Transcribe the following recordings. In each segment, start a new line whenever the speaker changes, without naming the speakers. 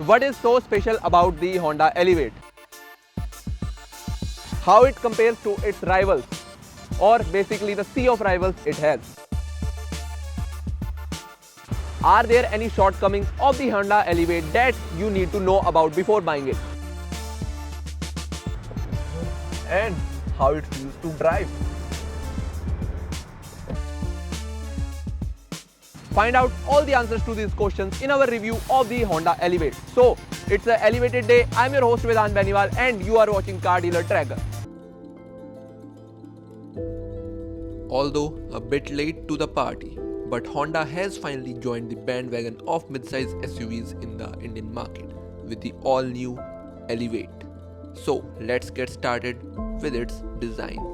What is so special about the Honda Elevate? How it compares to its rivals, or basically the sea of rivals it has. Are there any shortcomings of the Honda Elevate that you need to know about before buying it? And how it feels to drive. Find out all the answers to these questions in our review of the Honda Elevate. So, it's an elevated day. I'm your host Vedant Beniwal and you are watching Car Dealer Tracker.
Although a bit late to the party, but Honda has finally joined the bandwagon of midsize SUVs in the Indian market with the all-new Elevate. So let's get started with its design.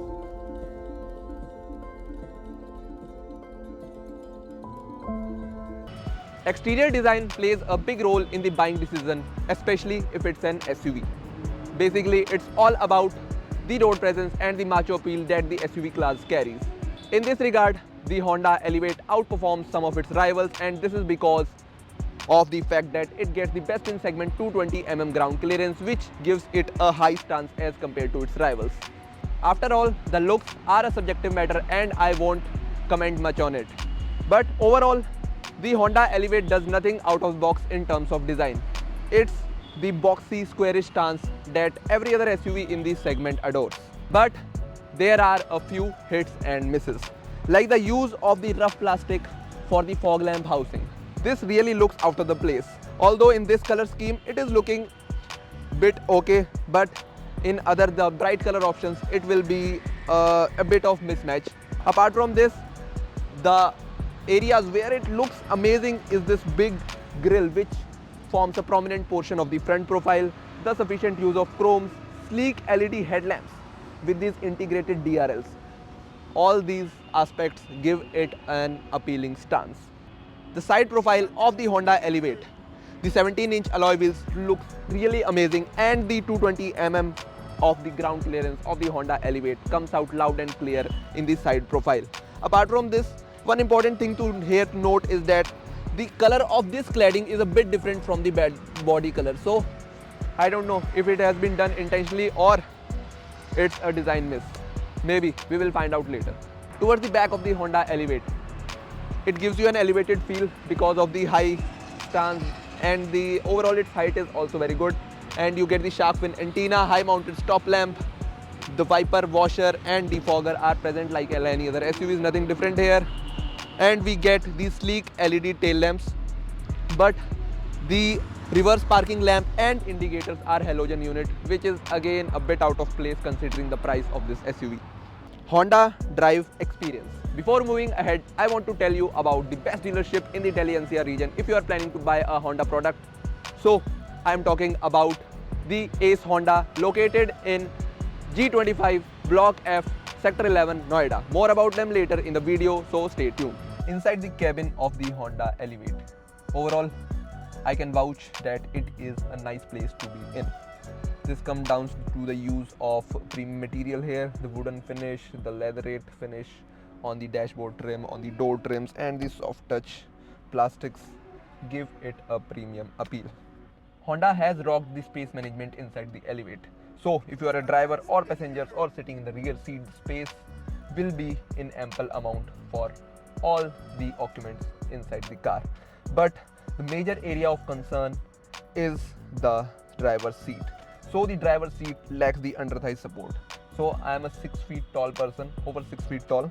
Exterior design plays a big role in the buying decision, especially if it's an SUV. Basically, it's all about the road presence and the macho appeal that the SUV class carries. In this regard, the Honda Elevate outperforms some of its rivals, and this is because of the fact that it gets the best in segment 220mm ground clearance, which gives it a high stance as compared to its rivals. After all, the looks are a subjective matter and I won't comment much on it. But overall, the Honda Elevate does nothing out of the box in terms of design. It's the boxy, squarish stance that every other SUV in this segment adores. But there are a few hits and misses, like the use of the rough plastic for the fog lamp housing. This really looks out of the place. Although in this color scheme, it is looking bit okay, but in the bright color options, it will be a bit of mismatch. Apart from this, the areas where it looks amazing is this big grille, which forms a prominent portion of the front profile, the sufficient use of chromes, sleek LED headlamps with these integrated DRLs. All these aspects give it an appealing stance. The side profile of the Honda Elevate, the 17-inch alloy wheels looks really amazing, and the 220mm of the ground clearance of the Honda Elevate comes out loud and clear in the side profile. Apart from this, one important thing to note is that the color of this cladding is a bit different from the body color. So I don't know if it has been done intentionally or it's a design miss. Maybe we will find out later. Towards the back of the Honda Elevate, it gives you an elevated feel because of the high stance, and the overall its height is also very good. And you get the shark fin antenna, high mounted stop lamp, the wiper, washer and defogger are present like any other SUVs, nothing different here. And we get these sleek LED tail lamps, but the reverse parking lamp and indicators are halogen unit, which is again a bit out of place considering the price of this SUV. Honda Drive Experience. Before moving ahead, I want to tell you about the best dealership in the Delhi NCR region if you are planning to buy a Honda product. So I am talking about the Ace Honda, located in G25 Block F, Sector 11, Noida. More about them later in the video, so stay tuned. Inside the cabin of the Honda Elevate, overall I can vouch that it is a nice place to be in. This comes down to the use of premium material here, the wooden finish, the leatherette finish on the dashboard trim, on the door trims, and the soft touch plastics give it a premium appeal. Honda has rocked the space management inside the Elevate. So if you are a driver or passengers or sitting in the rear seat, space will be in ample amount for all the occupants inside the car. But the major area of concern is the driver's seat. So the driver's seat lacks the under thigh support. So I am a 6 feet tall person, over 6 feet tall.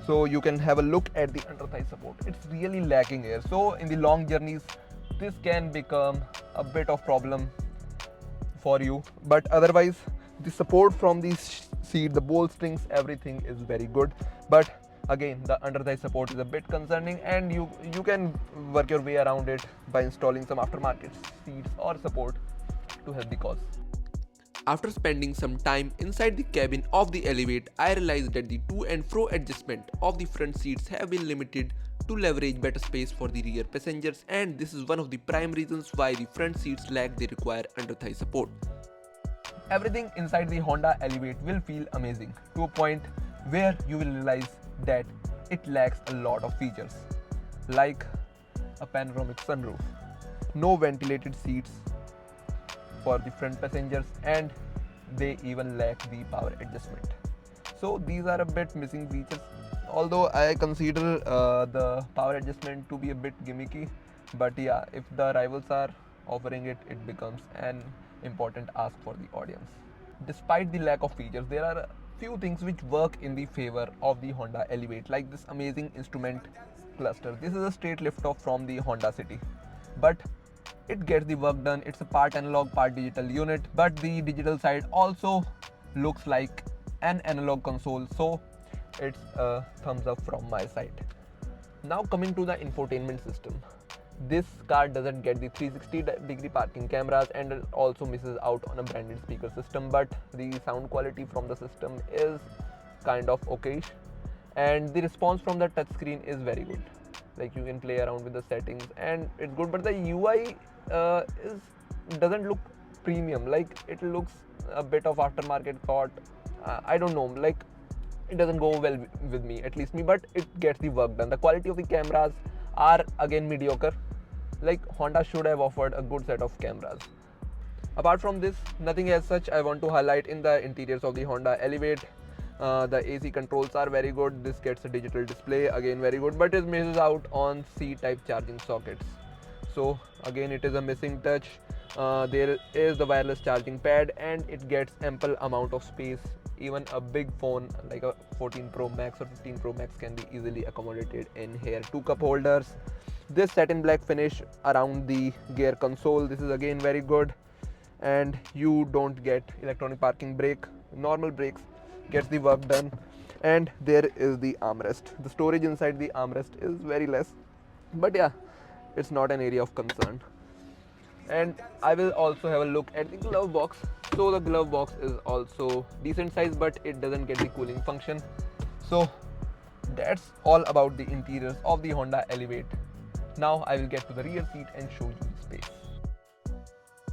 So you can have a look at the under thigh support. It's really lacking here. So in the long journeys, this can become a bit of problem for you. But otherwise, the support from the seat, the bolsterings, everything is very good. But again, the under thigh support is a bit concerning, and you can work your way around it by installing some aftermarket seats or support to help the cause.
After spending some time inside the cabin of the Elevate, I realized that the to and fro adjustment of the front seats have been limited to leverage better space for the rear passengers, and this is one of the prime reasons why the front seats lack the required under thigh support.
Everything inside the Honda Elevate will feel amazing to a point where you will realize that it lacks a lot of features, like a panoramic sunroof, no ventilated seats, for the front passengers, and they even lack the power adjustment. So these are a bit missing features, although I consider the power adjustment to be a bit gimmicky. But yeah, if the rivals are offering it, it becomes an important ask for the audience. Despite the lack of features, there are few things which work in the favor of the Honda Elevate, like this amazing instrument cluster. This is a straight lift off from the Honda City, but it gets the work done. It's a part analog, part digital unit, but the digital side also looks like an analog console, so it's a thumbs up from my side. Now coming to the infotainment system, this car doesn't get the 360-degree parking cameras, and it also misses out on a branded speaker system, but the sound quality from the system is kind of okayish, and the response from the touchscreen is very good. Like, you can play around with the settings and it's good, but the UI doesn't look premium. Like, it looks a bit of aftermarket thought. I don't know, like, it doesn't go well with me, at least me, but it gets the work done. The quality of the cameras are again mediocre. Like, Honda should have offered a good set of cameras. Apart from this, nothing as such I want to highlight in the interiors of the Honda Elevate. The AC controls are very good. This gets a digital display, again very good, but it misses out on C-type charging sockets. So again, it is a missing touch. There is the wireless charging pad, and it gets ample amount of space. Even a big phone like a 14 Pro Max or 15 Pro Max can be easily accommodated in here. 2 cup holders. This satin black finish around the gear console. This is again very good, and you don't get electronic parking brake. Normal brakes gets the work done, and there is the armrest. The storage inside the armrest is very less, but yeah, it's not an area of concern. And I will also have a look at the glove box. So the glove box is also decent size, but it doesn't get the cooling function. So that's all about the interiors of the Honda Elevate. Now I will get to the rear seat and show you the space.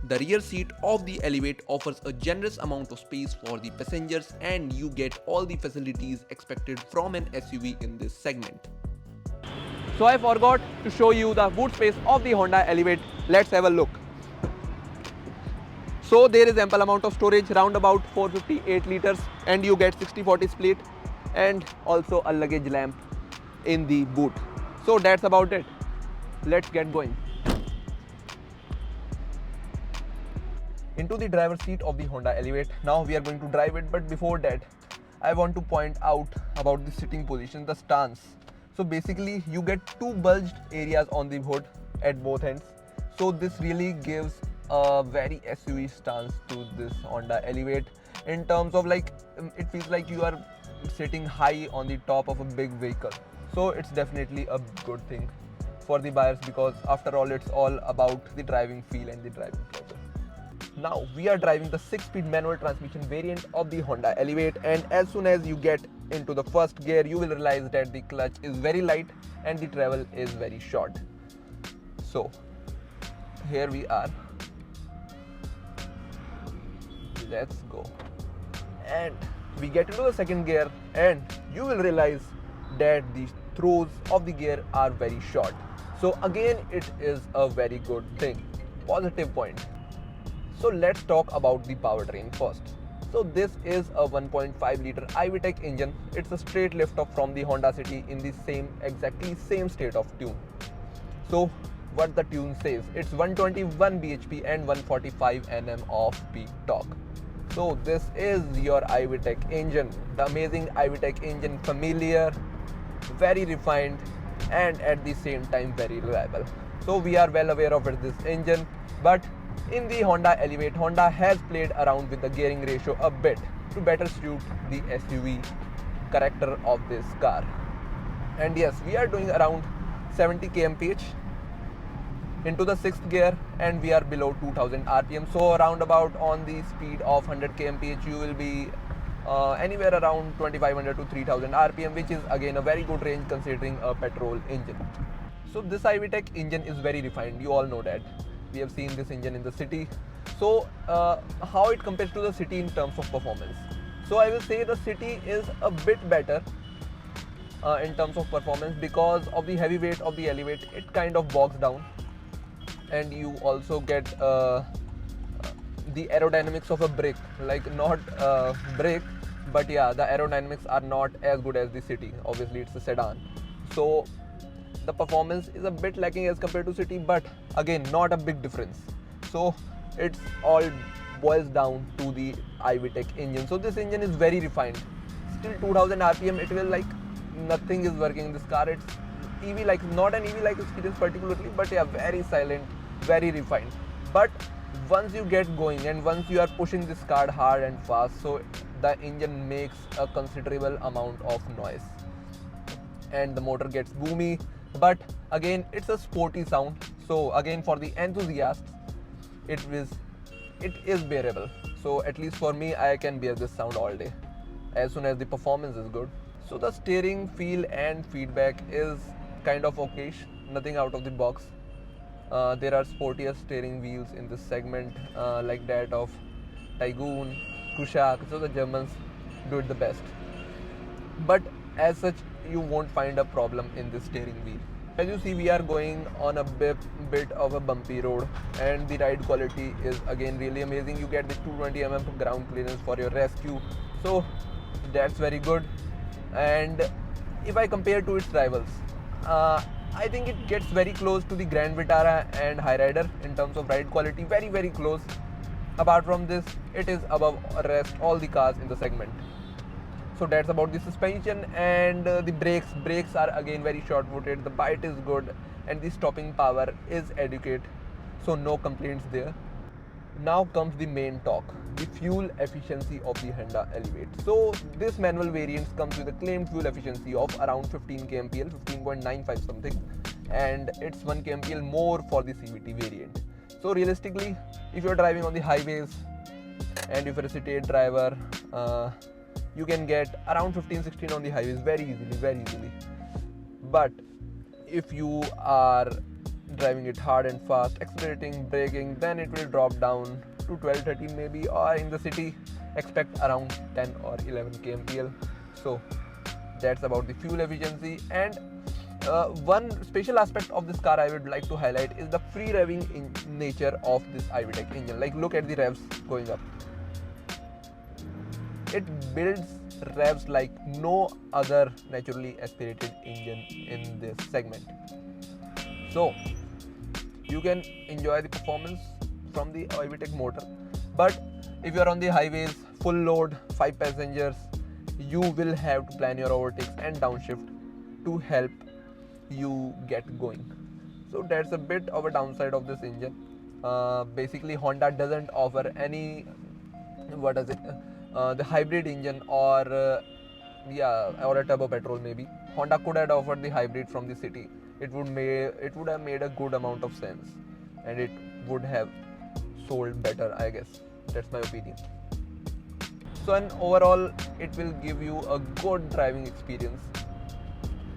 The rear seat of the Elevate offers a generous amount of space for the passengers, and you get all the facilities expected from an SUV in this segment.
So I forgot to show you the boot space of the Honda Elevate. Let's have a look. So there is ample amount of storage, round about 458 liters, and you get 60-40 split, and also a luggage lamp in the boot. So that's about it. Let's get going. Into the driver's seat of the Honda Elevate. Now we are going to drive it, but before that, I want to point out about the sitting position, the stance. So basically, you get two bulged areas on the hood at both ends. So this really gives a very SUV stance to this Honda Elevate, in terms of, like, it feels like you are sitting high on the top of a big vehicle. So it's definitely a good thing for the buyers, because after all, it's all about the driving feel and the driving pleasure. Now we are driving the 6-speed manual transmission variant of the Honda Elevate, and as soon as you get into the first gear, you will realize that the clutch is very light and the travel is very short. So here we are. Let's go. And we get into the second gear, and you will realize that the throws of the gear are very short. So again, it is a very good thing, positive point. So let's talk about the powertrain first. So this is a 1.5 liter iVTEC engine. It's a straight lift off from the Honda City in the exactly same state of tune. So what the tune says, it's 121 bhp and 145 Nm of peak torque. So this is your iVTEC engine, the amazing iVTEC engine, familiar, very refined, and at the same time very reliable. So we are well aware of this engine, but in the Honda Elevate, Honda has played around with the gearing ratio a bit to better suit the SUV character of this car. And yes, we are doing around 70 kmph into the 6th gear, and we are below 2000 rpm. So around about on the speed of 100 kmph, you will be anywhere around 2500 to 3000 rpm, which is again a very good range considering a petrol engine. So this iVTEC engine is very refined, you all know that. We have seen this engine in the city. So how it compares to the city in terms of performance? So I will say the city is a bit better in terms of performance, because of the heavy weight of the Elevate. It kind of bogs down, and you also get the aerodynamics of a brick, like not brick, but yeah, the aerodynamics are not as good as the City. Obviously it's a sedan, so the performance is a bit lacking as compared to City, but again not a big difference. So it's all boils down to the iVTEC engine. So this engine is very refined. Still 2000 rpm, it will like nothing is working in this car. It's EV like, not an EV like experience particularly, but yeah, very silent, very refined. But once you get going and once you are pushing this car hard and fast, so the engine makes a considerable amount of noise and the motor gets boomy. But again, it's a sporty sound, so again for the enthusiasts it is bearable. So at least for me, I can bear this sound all day as soon as the performance is good. So the steering feel and feedback is kind of okayish, nothing out of the box. There are sportier steering wheels in this segment, like that of Taygun, Kushaq, so the Germans do it the best. But as such, you won't find a problem in this steering wheel. As you see, we are going on a bit of a bumpy road, and the ride quality is again really amazing. You get the 220 mm ground clearance for your rescue, so that's very good. And if I compare to its rivals, I think it gets very close to the Grand Vitara and Hyrider in terms of ride quality, very very close. Apart from this, it is above rest all the cars in the segment. So that's about the suspension. And the brakes are again very short footed, the bite is good, and the stopping power is adequate, so no complaints there. Now comes the main talk, the fuel efficiency of the Honda Elevate. So this manual variant comes with a claimed fuel efficiency of around 15 kmpl, 15.95 something, and it's 1 kmpl more for the CVT variant. So realistically, if you're driving on the highways and if you're a city driver, you can get around 15-16 on the highways very easily. But if you are driving it hard and fast, accelerating, braking, then it will drop down to 12-13 maybe, or in the city expect around 10 or 11 kmpl. So that's about the fuel efficiency. And one special aspect of this car I would like to highlight is the free revving nature of this iVTEC engine. Like, look at the revs going up. It builds revs like no other naturally aspirated engine in this segment. So you can enjoy the performance from the iVTEC motor. But if you are on the highways, full load, 5 passengers, you will have to plan your overtakes and downshift to help you get going. So that's a bit of a downside of this engine. Basically, Honda doesn't offer any, the hybrid engine or a turbo petrol maybe. Honda could have offered the hybrid from the City. It would have made a good amount of sense, and it would have sold better, I guess. That's my opinion. So, and overall, it will give you a good driving experience,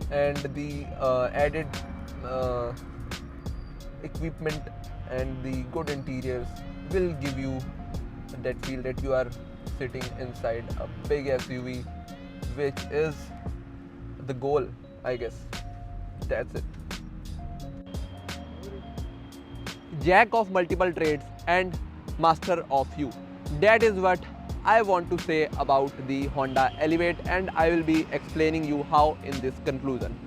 and the added equipment and the good interiors will give you that feel that you are sitting inside a big SUV, which is the goal, I guess. That's it. Jack of multiple trades and master of few. That is what I want to say about the Honda Elevate, and I will be explaining you how in this conclusion.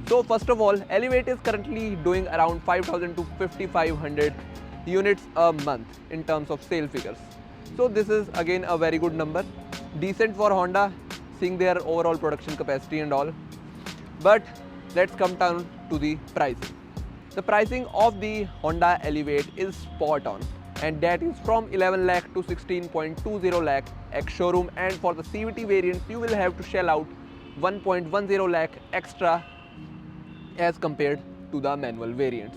So first of all, Elevate is currently doing around 5,000 to 5,500 units a month in terms of sale figures. So this is again a very good number, decent for Honda, seeing their overall production capacity and all. But let's come down to the pricing. The pricing of the Honda Elevate is spot on, and that is from 11 lakh to 16.20 lakh ex showroom, and for the CVT variants you will have to shell out 1.10 lakh extra as compared to the manual variants.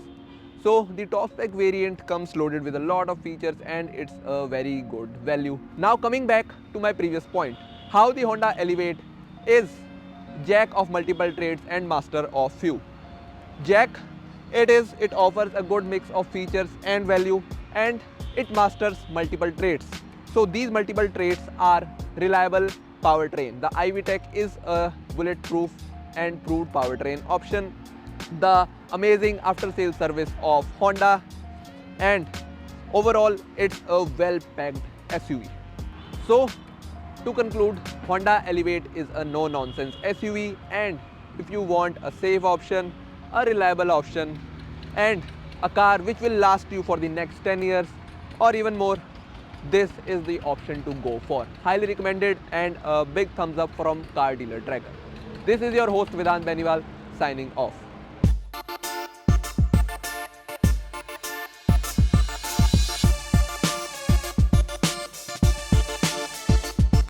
So the Top-Spec variant comes loaded with a lot of features, and it's a very good value. Now coming back to my previous point, how the Honda Elevate is jack of multiple trades and master of few. Jack, it offers a good mix of features and value, and it masters multiple trades. So these multiple trades are reliable powertrain. The iVTEC is a bulletproof and proved powertrain option. The amazing after-sales service of Honda, and Overall, it's a well-packed SUV. So, to conclude, Honda Elevate is a no-nonsense SUV, and if you want a safe option, a reliable option, and a car which will last you for the next 10 years or even more, this is the option to go for. Highly recommended, and a big thumbs up from Car Dealer Tracker. This is your host Vedant Beniwal signing off.